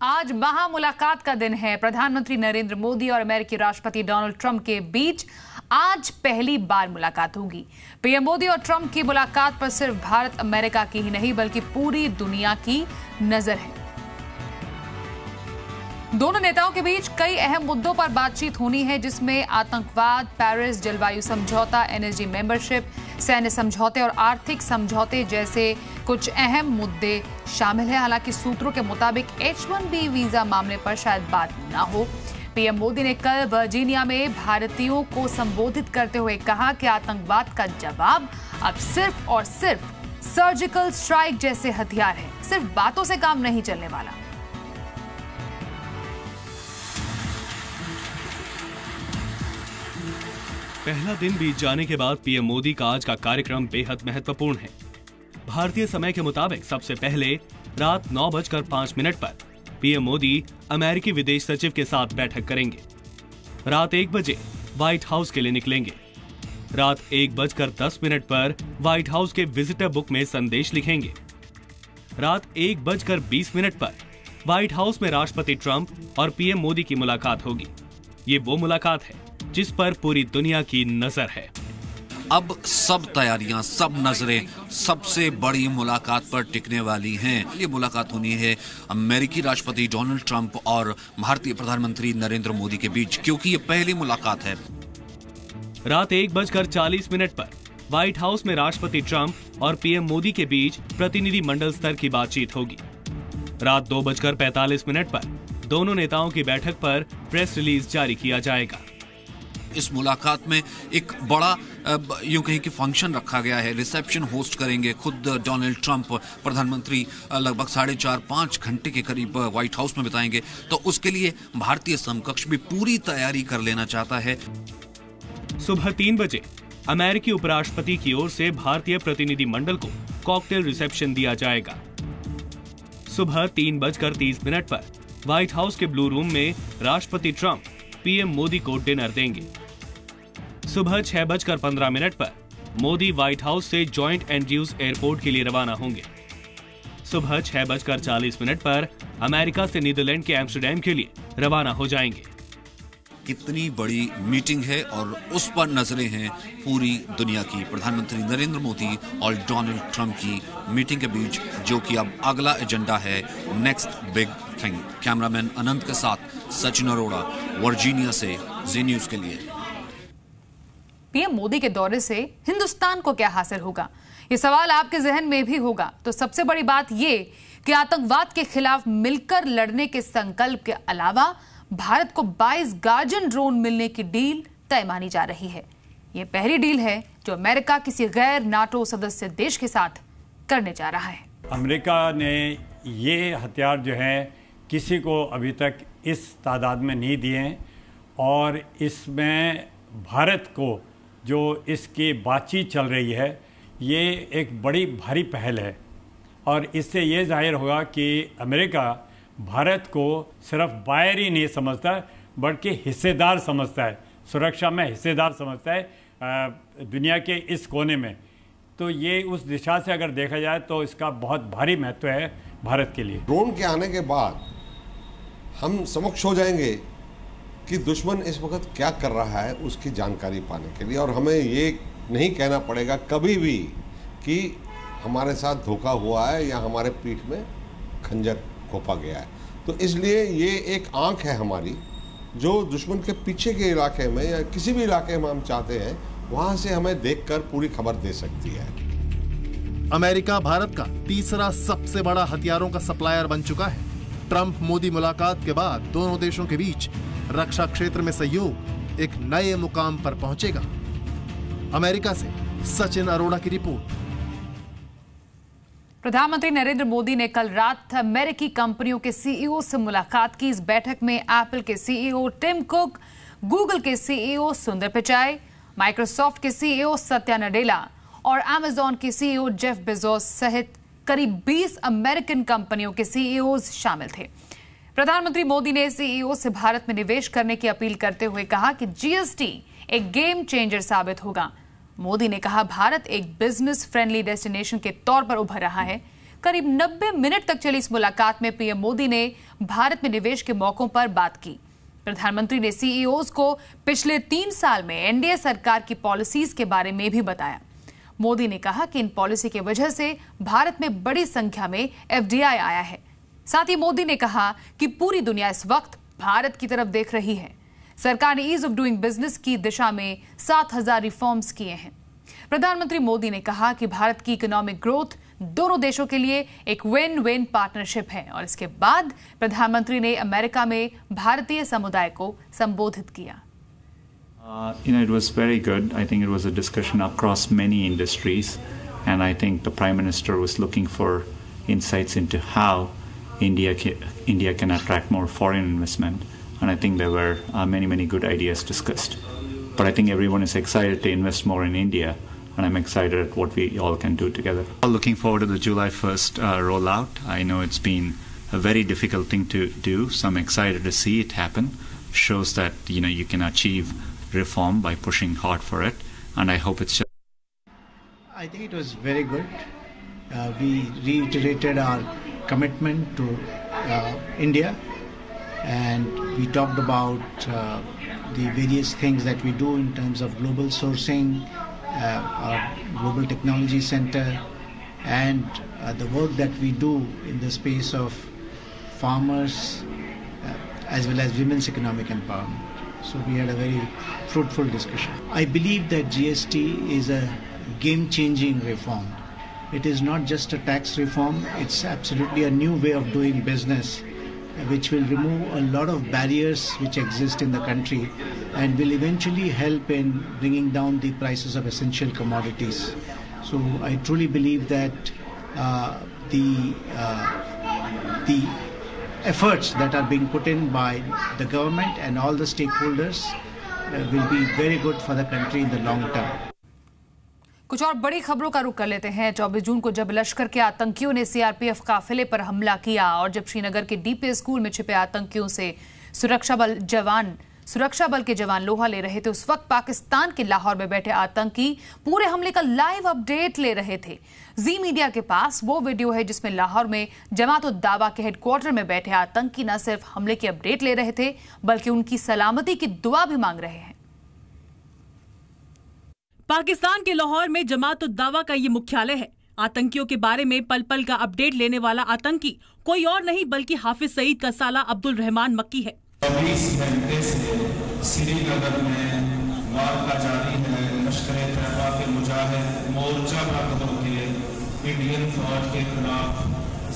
आज महामुलाकात का दिन है। प्रधानमंत्री नरेंद्र मोदी और अमेरिकी राष्ट्रपति डोनाल्ड ट्रंप के बीच आज पहली बार मुलाकात होगी। पीएम मोदी और ट्रंप की मुलाकात पर सिर्फ भारत अमेरिका की ही नहीं बल्कि पूरी दुनिया की नजर है। दोनों नेताओं के बीच कई अहम मुद्दों पर बातचीत होनी है, जिसमें आतंकवाद, पेरिस जलवायु समझौता, एनर्जी मेंबरशिप, सैन्य समझौते और आर्थिक समझौते जैसे कुछ अहम मुद्दे शामिल हैं। हालांकि सूत्रों के मुताबिक H-1B वीजा मामले पर शायद बात न हो। पीएम मोदी ने कल वर्जीनिया में भारतीयों को संबोधित करते हुए कहा कि आतंकवाद का जवाब अब सिर्फ और सिर्फ सर्जिकल स्ट्राइक जैसे हथियार है, सिर्फ बातों से काम नहीं चलने वाला। पहला दिन बीत जाने के बाद पीएम मोदी का आज का कार्यक्रम बेहद महत्वपूर्ण है। भारतीय समय के मुताबिक सबसे पहले रात 9:05 पर पीएम मोदी अमेरिकी विदेश सचिव के साथ बैठक करेंगे। रात 1 बजे व्हाइट हाउस के लिए निकलेंगे। रात 1:10 पर व्हाइट हाउस के विजिटर बुक में संदेश लिखेंगे। रात 1:20 पर व्हाइट हाउस में राष्ट्रपति ट्रंप और पीएम मोदी की मुलाकात होगी। ये वो मुलाकात है जिस पर पूरी दुनिया की नजर है। अब सब तैयारियां, सब नजरें सबसे बड़ी मुलाकात पर टिकने वाली हैं। ये मुलाकात होनी है अमेरिकी राष्ट्रपति डोनाल्ड ट्रंप और भारतीय प्रधानमंत्री नरेंद्र मोदी के बीच, क्योंकि ये पहली मुलाकात है। रात 1:40 पर व्हाइट हाउस में राष्ट्रपति ट्रंप और पीएम मोदी के बीच प्रतिनिधि मंडल स्तर की बातचीत होगी। रात 2:45 पर दोनों नेताओं की बैठक पर प्रेस रिलीज जारी किया जाएगा। इस मुलाकात में एक बड़ा यूं कहीं कि फंक्शन रखा गया है। रिसेप्शन होस्ट करेंगे खुद डोनाल्ड ट्रंप। प्रधानमंत्री लगभग 4.5-5 घंटे के करीब व्हाइट हाउस में बिताएंगे, तो उसके लिए भारतीय समकक्ष भी पूरी तैयारी कर लेना चाहता है। सुबह 3 बजे अमेरिकी उपराष्ट्रपति की ओर से भारतीय प्रतिनिधि मंडल को कॉकटेल रिसेप्शन दिया जाएगा। सुबह 3:30 पर व्हाइट हाउस के ब्लू रूम में राष्ट्रपति ट्रंप पीएम मोदी को डिनर देंगे। सुबह 6:15 पर मोदी व्हाइट हाउस से जॉइंट एंड्रयूज एयरपोर्ट के लिए रवाना होंगे। सुबह 6:40 पर अमेरिका से नीदरलैंड के एम्स्टर्डम के लिए रवाना हो जाएंगे। कितनी बड़ी मीटिंग है और उस पर नजरें हैं पूरी दुनिया की। प्रधानमंत्री नरेंद्र मोदी और डोनाल्ड ट्रंप की मीटिंग के बीच, जो कि अब अगला एजेंडा है नेक्स्ट बिग थिंग। कैमरामैन अनंत के साथ सचिन अरोड़ा, वर्जीनिया से जी न्यूज के लिए। पीएम मोदी के दौरे से हिंदुस्तान को क्या हासिल होगा, ये सवाल आपके जहन में भी होगा। तो सबसे बड़ी बात ये कि आतंकवाद के खिलाफ मिलकर लड़ने के संकल्प के अलावा भारत को 22 गार्जन ड्रोन मिलने की डील तय मानी जा रही है। यह पहली डील है जो अमेरिका किसी गैर नाटो सदस्य देश के साथ करने जा रहा है। अमेरिका ने ये हथियार जो है किसी को अभी तक इस तादाद में नहीं दिए हैं, और इसमें भारत को जो इसकी बातचीत चल रही है ये एक बड़ी भारी पहल है। और इससे ये जाहिर होगा कि अमेरिका भारत को सिर्फ बायर ही नहीं समझता बल्कि हिस्सेदार समझता है, सुरक्षा में हिस्सेदार समझता है दुनिया के इस कोने में। तो ये उस दिशा से अगर देखा जाए तो इसका बहुत भारी महत्व है भारत के लिए। ड्रोन के आने के बाद हम समक्ष हो जाएंगे कि दुश्मन इस वक्त क्या कर रहा है उसकी जानकारी पाने के लिए, और हमें ये नहीं कहना पड़ेगा कभी भी कि हमारे साथ धोखा हुआ है या हमारे पीठ में खंजर घोंपा गया है। तो इसलिए ये एक आंख है हमारी, जो दुश्मन के पीछे के इलाके में या किसी भी इलाके में हम चाहते हैं वहां से हमें देखकर पूरी खबर दे सकती है। अमेरिका भारत का तीसरा सबसे बड़ा हथियारों का सप्लायर बन चुका है। ट्रंप मोदी मुलाकात के बाद दोनों देशों के बीच रक्षा क्षेत्र में सहयोग एक नए मुकाम पर पहुंचेगा। अमेरिका से सचिन अरोड़ा की रिपोर्ट। प्रधानमंत्री नरेंद्र मोदी ने कल रात अमेरिकी कंपनियों के सीईओ से मुलाकात की। इस बैठक में एप्पल के सीईओ टिम कुक, गूगल के सीईओ सुंदर पिचाई, माइक्रोसॉफ्ट के सीईओ सत्या नडेला और अमेजॉन के सीईओ जेफ बेजोस सहित करीब 20 अमेरिकन कंपनियों के सीईओज शामिल थे। प्रधानमंत्री मोदी ने सीईओ से भारत में निवेश करने की अपील करते हुए कहा कि जीएसटी एक गेम चेंजर साबित होगा। मोदी ने कहा भारत एक बिजनेस फ्रेंडली डेस्टिनेशन के तौर पर उभर रहा है। करीब 90 मिनट तक चली इस मुलाकात में पीएम मोदी ने भारत में निवेश के मौकों पर बात की। प्रधानमंत्री ने सीईओज को पिछले 3 साल में एनडीए सरकार की पॉलिसीज के बारे में भी बताया। मोदी ने कहा कि इन पॉलिसी की वजह से भारत में बड़ी संख्या में एफडीआई आया है। साथ ही मोदी ने कहा कि पूरी दुनिया इस वक्त भारत की तरफ देख रही है। सरकार ने ईज ऑफ डूइंग बिजनेस की दिशा में 7,000 रिफॉर्म्स किए हैं। प्रधानमंत्री मोदी ने कहा कि भारत की इकोनॉमिक ग्रोथ दोनों देशों के लिए एक विन विन पार्टनरशिप है। और इसके बाद प्रधानमंत्री ने अमेरिका में भारतीय समुदाय को संबोधित किया। It was very good. I think it was a discussion across many industries, and I think the Prime Minister was looking for insights into how India can attract more foreign investment, and I think there were many good ideas discussed. But I think everyone is excited to invest more in India, and I'm excited at what we all can do together. Looking forward to the July 1st rollout. I know it's been a very difficult thing to do, so I'm excited to see it happen. Shows that you can achieve reform by pushing hard for it, and I hope it's just. I think it was very good. We reiterated our commitment to India, and we talked about the various things that we do in terms of global sourcing, our global technology center, and the work that we do in the space of farmers as well as women's economic empowerment. So we had a very fruitful discussion. I believe that GST is a game-changing reform. It is not just a tax reform, it's absolutely a new way of doing business, which will remove a lot of barriers which exist in the country and will eventually help in bringing down the prices of essential commodities. So I truly believe that the efforts that are being put in by the government and all the stakeholders will be very good for the country in the long term. कुछ और बड़ी खबरों का रुख कर लेते हैं। 24 जून को जब लश्कर के आतंकियों ने सीआरपीएफ काफिले पर हमला किया और जब श्रीनगर के डीपीएस स्कूल में छिपे आतंकियों से सुरक्षा बल के जवान लोहा ले रहे थे, उस वक्त पाकिस्तान के लाहौर में बैठे आतंकी पूरे हमले का लाइव अपडेट ले रहे थे। जी मीडिया के पास वो वीडियो है जिसमें लाहौर में जमात-उद-दावा के हेडक्वार्टर में बैठे आतंकी न सिर्फ हमले की अपडेट ले रहे थे बल्कि उनकी सलामती की दुआ भी मांग रहे हैं। पाकिस्तान के लाहौर में जमात-उद-दावा का ये मुख्यालय है। आतंकियों के बारे में पल पल का अपडेट लेने वाला आतंकी कोई और नहीं बल्कि हाफिज सईद का साला अब्दुल रहमान मक्की है। 24 घंटे से श्रीनगर में मार्का जारी है। लश्कर-ए-तैयबा के मुजाहिद मोर्चा बंद होकर इंडियन फौज के खिलाफ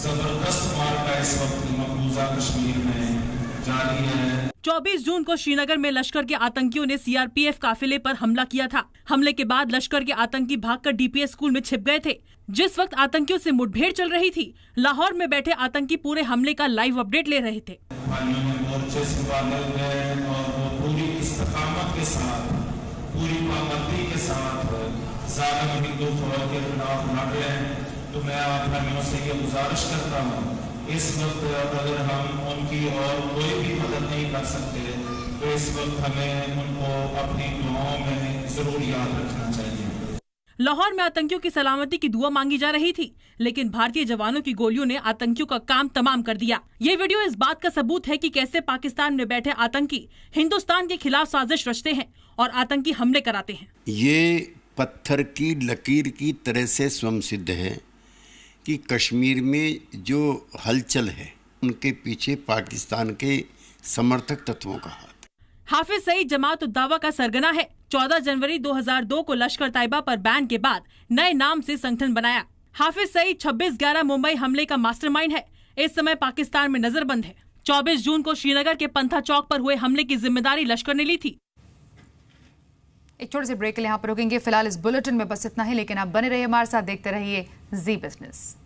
जबरदस्त मार्का इस वक्त मकबूजा कश्मीर में जारी है। 24 जून को श्रीनगर में लश्कर के आतंकियों ने सीआरपीएफ काफिले पर हमला किया था। हमले के बाद लश्कर के आतंकी भागकर डीपीएस स्कूल में छिप गए थे। जिस वक्त आतंकियों से मुठभेड़ चल रही थी, लाहौर में बैठे आतंकी पूरे हमले का लाइव अपडेट ले रहे थे। मोर्चे से बादल गए और वो पूरी इस्तकामत के साथ, पूरी पाबंदी के साथ जालिम हिंदू फौज के खिलाफ लड़ रहे हैं। तो मैं आप भाइयों से ये गुजारिश करता हूँ, इस वक्त अगर हम उनकी और कोई भी मदद नहीं कर सकते तो इस वक्त हमें उनको अपनी दुआओं में जरूर याद रखना चाहिए। लाहौर में आतंकियों की सलामती की दुआ मांगी जा रही थी, लेकिन भारतीय जवानों की गोलियों ने आतंकियों का काम तमाम कर दिया। ये वीडियो इस बात का सबूत है कि कैसे पाकिस्तान में बैठे आतंकी हिंदुस्तान के खिलाफ साजिश रचते हैं और आतंकी हमले कराते हैं। ये पत्थर की लकीर की तरह से स्वयं सिद्ध है कि कश्मीर में जो हलचल है उनके पीछे पाकिस्तान के समर्थक तत्वों का हाथ। हाफिज सईद जमात-उद-दावा का सरगना है। 14 जनवरी 2002 को लश्कर तैयबा पर बैन के बाद नए नाम से संगठन बनाया। हाफिज सईद 26/11 मुंबई हमले का मास्टरमाइंड है। इस समय पाकिस्तान में नजरबंद है। 24 जून को श्रीनगर के पंथा चौक पर हुए हमले की जिम्मेदारी लश्कर ने ली थी। एक छोटे से ब्रेक के लिए यहाँ पर रुकेंगे। फिलहाल इस बुलेटिन में बस इतना ही, लेकिन आप बने रहिए हमारे साथ, देखते रहिए जी बिजनेस।